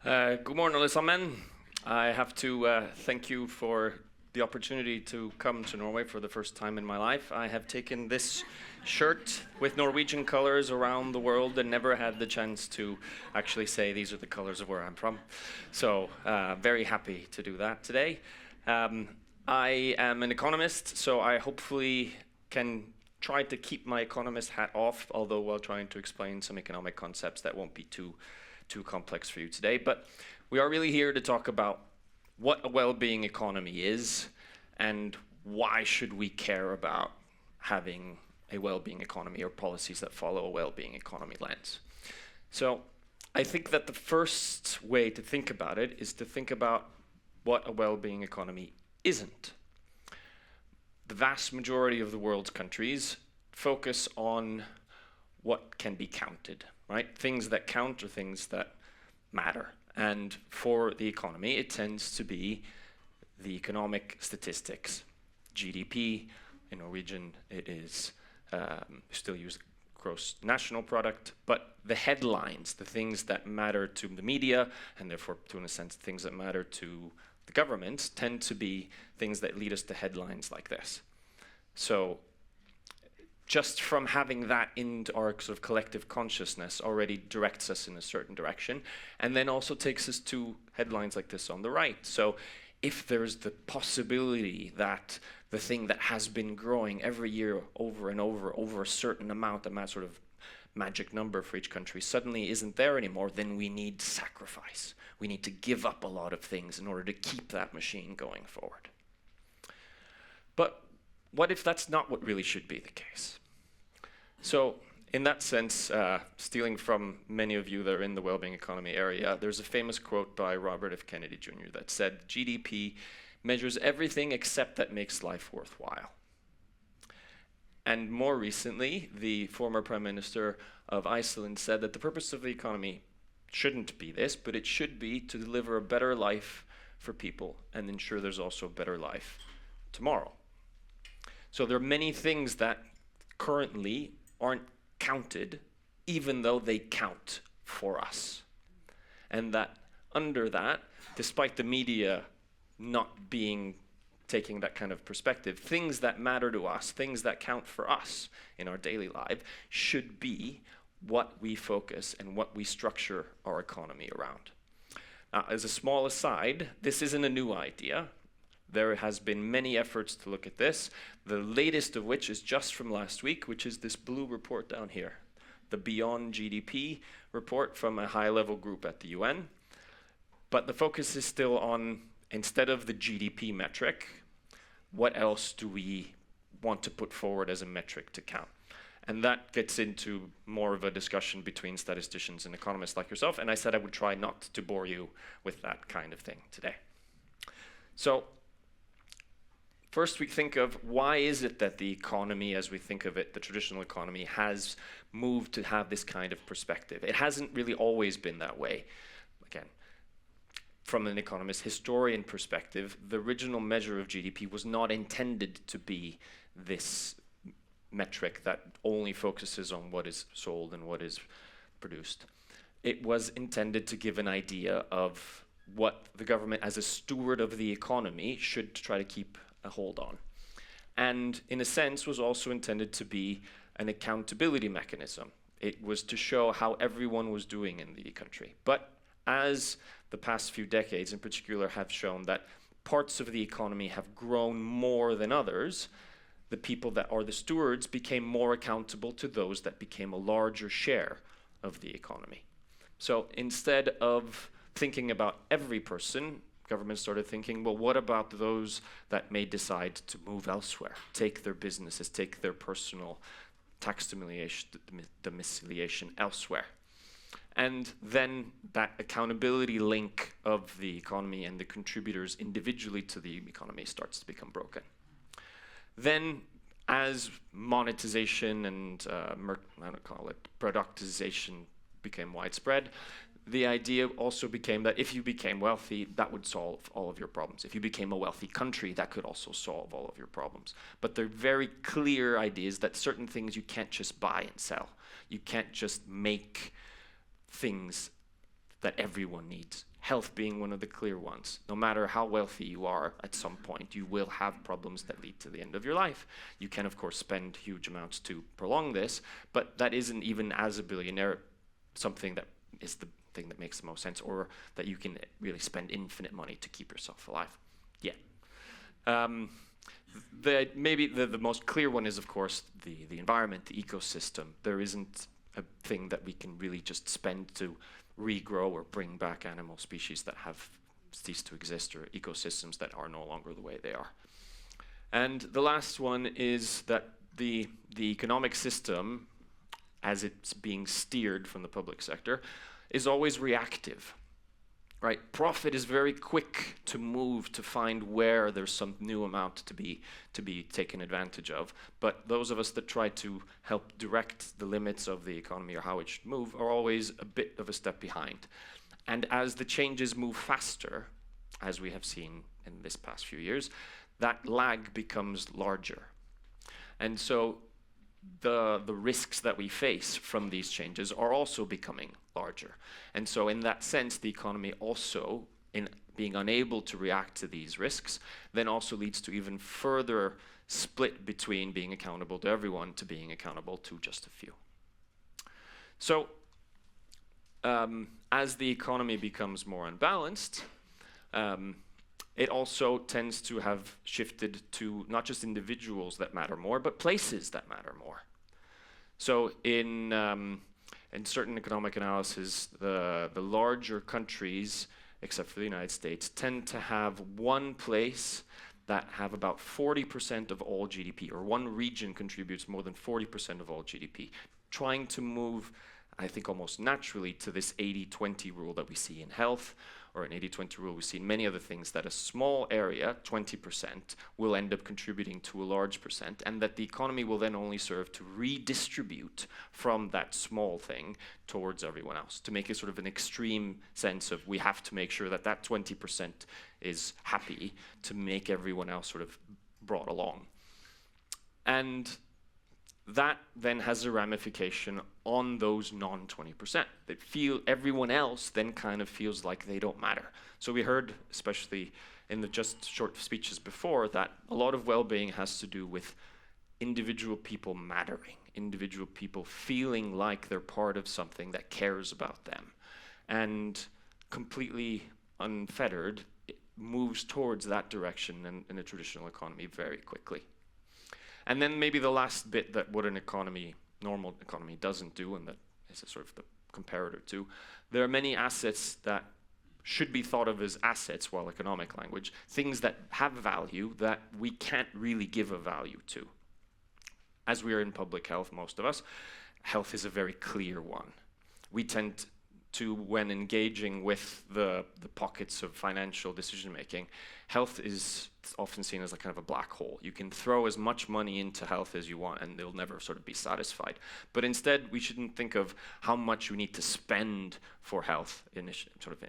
God morgon allesammans. I have to thank you for the opportunity to come to Norway for the first time in my life. I have taken this shirt with Norwegian colors around the world and never had the chance to actually say these are the colors of where I'm from. So very happy to do that today. I am an economist, so I hopefully can try to keep my economist hat off, although while trying to explain some economic concepts that won't be too complex for you today. But we are really here to talk about what a well-being economy is and why should we care about having a well-being economy or policies that follow a well-being economy lens. So I think that the first way to think about it is to think about what a well-being economy isn't. The vast majority of the world's countries focus on what can be counted. Right? Things that count are things that matter. And for the economy, it tends to be the economic statistics. GDP, in Norwegian, it is, still use gross national product, but the headlines, the things that matter to the media, and therefore, to in a sense, things that matter to the governments, tend to be things that lead us to headlines like this. So, just from having that into our sort of collective consciousness already directs us in a certain direction, and then also takes us to headlines like this on the right. So if there's the possibility that the thing that has been growing every year over and over a certain amount, that sort of magic number for each country, suddenly isn't there anymore, then we need sacrifice. We need to give up a lot of things in order to keep that machine going forward. But what if that's not what really should be the case? So in that sense, stealing from many of you that are in the well-being economy area, there's a famous quote by Robert F. Kennedy Jr. that said, GDP measures everything except that makes life worthwhile. And more recently, the former Prime Minister of Iceland said that the purpose of the economy shouldn't be this, but it should be to deliver a better life for people and ensure there's also a better life tomorrow. So there are many things that currently aren't counted, even though they count for us. And that under that, despite the media not taking that kind of perspective, things that matter to us, things that count for us in our daily life, should be what we focus and what we structure our economy around. Now, as a small aside, this isn't a new idea. There has been many efforts to look at this, the latest of which is just from last week, which is this blue report down here, the Beyond GDP report from a high-level group at the UN. But the focus is still on, instead of the GDP metric, what else do we want to put forward as a metric to count? And that gets into more of a discussion between statisticians and economists like yourself, and I said I would try not to bore you with that kind of thing today. So, first, we think of why is it that the economy, as we think of it, the traditional economy, has moved to have this kind of perspective. It hasn't really always been that way. Again, from an economist historian perspective, the original measure of GDP was not intended to be this metric that only focuses on what is sold and what is produced. It was intended to give an idea of what the government, as a steward of the economy, should try to keep a hold on. And in a sense was also intended to be an accountability mechanism. It was to show how everyone was doing in the country. But as the past few decades in particular have shown that parts of the economy have grown more than others, the people that are the stewards became more accountable to those that became a larger share of the economy. So instead of thinking about every person, government started thinking, well, what about those that may decide to move elsewhere, take their businesses, take their personal tax domiciliation elsewhere? And then that accountability link of the economy and the contributors individually to the economy starts to become broken. Then, as monetization and productization became widespread, the idea also became that if you became wealthy, that would solve all of your problems. If you became a wealthy country, that could also solve all of your problems. But they're very clear ideas that certain things you can't just buy and sell. You can't just make things that everyone needs health being one of the clear ones. No matter how wealthy you are, at some point you will have problems that lead to the end of your life. You can, of course, spend huge amounts to prolong this, but that isn't even, as a billionaire, something that is the thing that makes the most sense, or that you can really spend infinite money to keep yourself alive. Yeah. Maybe the most clear one is, of course, the environment, the ecosystem. There isn't a thing that we can really just spend to regrow or bring back animal species that have ceased to exist, or ecosystems that are no longer the way they are. And the last one is that the economic system, as it's being steered from the public sector, is always reactive. Right? Profit is very quick to move to find where there's some new amount to be taken advantage of. But those of us that try to help direct the limits of the economy or how it should move are always a bit of a step behind. And as the changes move faster, as we have seen in this past few years, that lag becomes larger. And so the risks that we face from these changes are also becoming larger. And so in that sense, the economy also, in being unable to react to these risks, then also leads to even further split between being accountable to everyone to being accountable to just a few. So as the economy becomes more unbalanced, it also tends to have shifted to not just individuals that matter more, but places that matter more. So in certain economic analysis, the larger countries, except for the United States, tend to have one place that have about 40% of all GDP, or one region contributes more than 40% of all GDP, trying to move, I think, almost naturally to this 80-20 rule that we see in health, or an 80-20 rule we see in many other things, that a small area, 20%, will end up contributing to a large percent, and that the economy will then only serve to redistribute from that small thing towards everyone else, to make a sort of an extreme sense of we have to make sure that that 20% is happy to make everyone else sort of brought along. And that then has a ramification on those non-20% that feel everyone else then kind of feels like they don't matter. So we heard, especially in the just short speeches before, that a lot of well-being has to do with individual people mattering, individual people feeling like they're part of something that cares about them. And completely unfettered, it moves towards that direction in a traditional economy very quickly. And then maybe the last bit that what an economy, normal economy, doesn't do, and that is a sort of the comparator to, there are many assets that should be thought of as assets, while economic language, things that have value that we can't really give a value to. As we are in public health, most of us, health is a very clear one. We tend to, when engaging with the pockets of financial decision making, health is often seen as a kind of a black hole. You can throw as much money into health as you want and they'll never sort of be satisfied. But instead, we shouldn't think of how much we need to spend for health sort of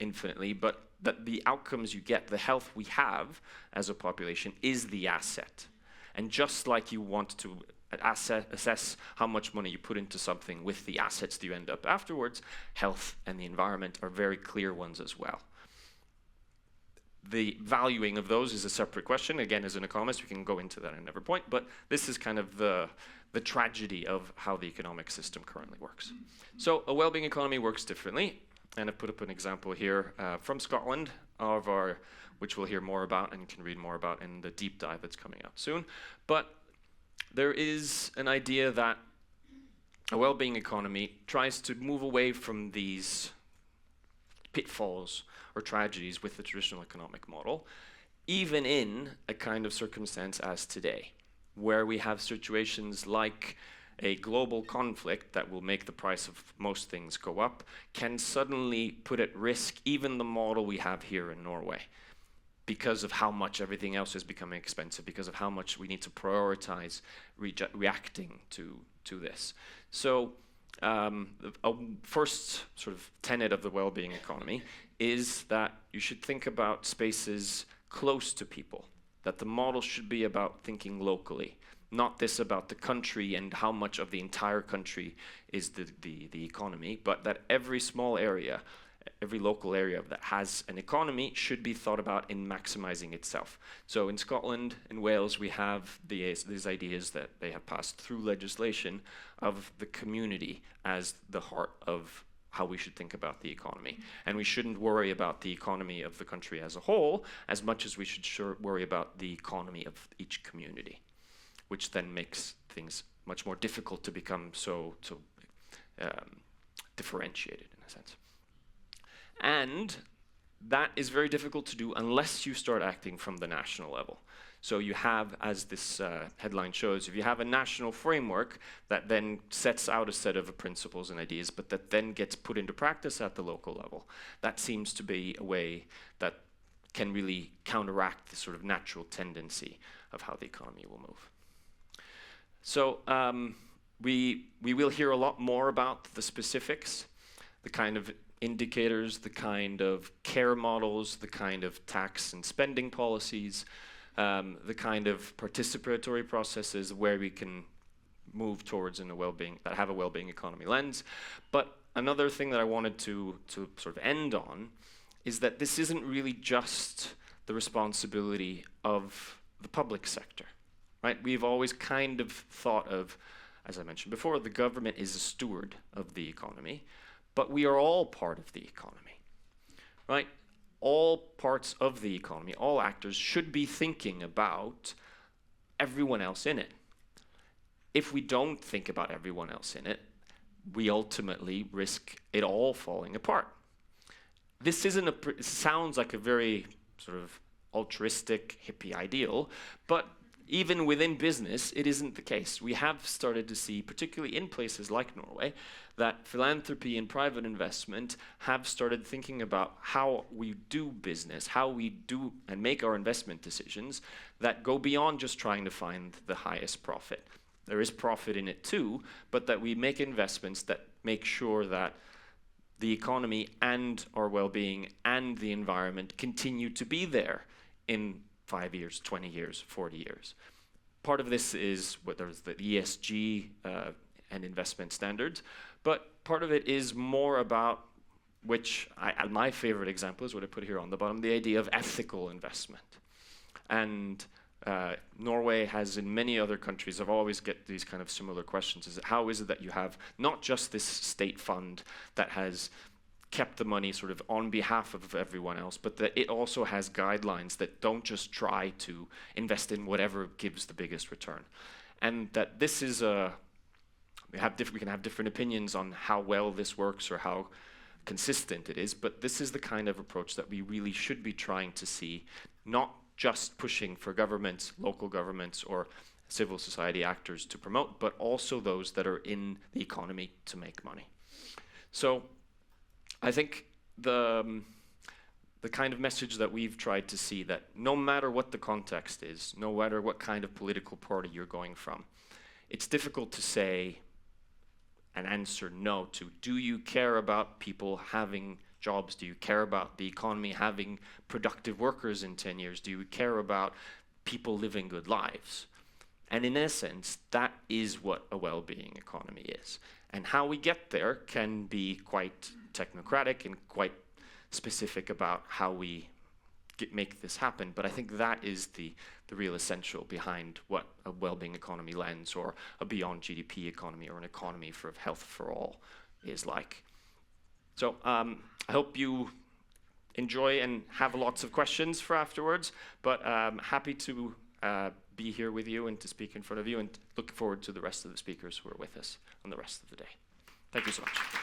infinitely, but that the outcomes you get, the health we have as a population, is the asset. And just like you want to assess how much money you put into something with the assets that you end up afterwards, health and the environment are very clear ones as well. The valuing of those is a separate question. Again, as an economist, we can go into that at another point, but this is kind of the tragedy of how the economic system currently works. So a well-being economy works differently, and I've put up an example here from Scotland, which we'll hear more about and can read more about in the deep dive that's coming out soon. But there is an idea that a well-being economy tries to move away from these pitfalls or tragedies with the traditional economic model, even in a kind of circumstance as today, where we have situations like a global conflict that will make the price of most things go up, can suddenly put at risk even the model we have here in Norway, because of how much everything else is becoming expensive, because of how much we need to prioritize reacting to this. So a first sort of tenet of the well-being economy is that you should think about spaces close to people, that the model should be about thinking locally, not this about the country and how much of the entire country is the economy, but that every small area every local area that has an economy should be thought about in maximizing itself. So in Scotland and Wales, we have these ideas that they have passed through legislation of the community as the heart of how we should think about the economy. And we shouldn't worry about the economy of the country as a whole as much as we should worry about the economy of each community, which then makes things much more difficult to become so differentiated in a sense. And that is very difficult to do unless you start acting from the national level. So you have, as this headline shows, if you have a national framework that then sets out a set of principles and ideas, but that then gets put into practice at the local level, that seems to be a way that can really counteract the sort of natural tendency of how the economy will move. So we will hear a lot more about the specifics, the kind of indicators, the kind of care models, the kind of tax and spending policies, the kind of participatory processes where we can move towards in a well-being, that have a well-being economy lens. But another thing that I wanted to sort of end on is that this isn't really just the responsibility of the public sector, right? We've always kind of thought of, as I mentioned before, the government is a steward of the economy, but we are all part of the economy, right? All parts of the economy, all actors should be thinking about everyone else in it. If we don't think about everyone else in it, we ultimately risk it all falling apart. This isn't it sounds like a very sort of altruistic, hippie ideal, but even within business, it isn't the case. We have started to see, particularly in places like Norway, that philanthropy and private investment have started thinking about how we do business, how we do and make our investment decisions that go beyond just trying to find the highest profit. There is profit in it too, but that we make investments that make sure that the economy and our well-being and the environment continue to be there in 5 years, 20 years, 40 years. Part of this is what there's the ESG and investment standards, but part of it is more about my favorite example is what I put here on the bottom, the idea of ethical investment. And Norway has, in many other countries, I've always get these kind of similar questions. How is it that you have not just this state fund that has kept the money sort of on behalf of everyone else, but that it also has guidelines that don't just try to invest in whatever gives the biggest return. And that this is we can have different opinions on how well this works or how consistent it is, but this is the kind of approach that we really should be trying to see, not just pushing for governments, local governments, or civil society actors to promote, but also those that are in the economy to make money. So I think the kind of message that we've tried to see, that no matter what the context is, no matter what kind of political party you're going from, it's difficult to say and answer no to, do you care about people having jobs? Do you care about the economy having productive workers in 10 years? Do you care about people living good lives? And in essence, that is what a well-being economy is. And how we get there can be quite technocratic and quite specific about how we make this happen. But I think that is the real essential behind what a well-being economy lens or a beyond GDP economy or an economy for health for all is like. So I hope you enjoy and have lots of questions for afterwards, but happy to be here with you and to speak in front of you, and look forward to the rest of the speakers who are with us on the rest of the day. Thank you so much.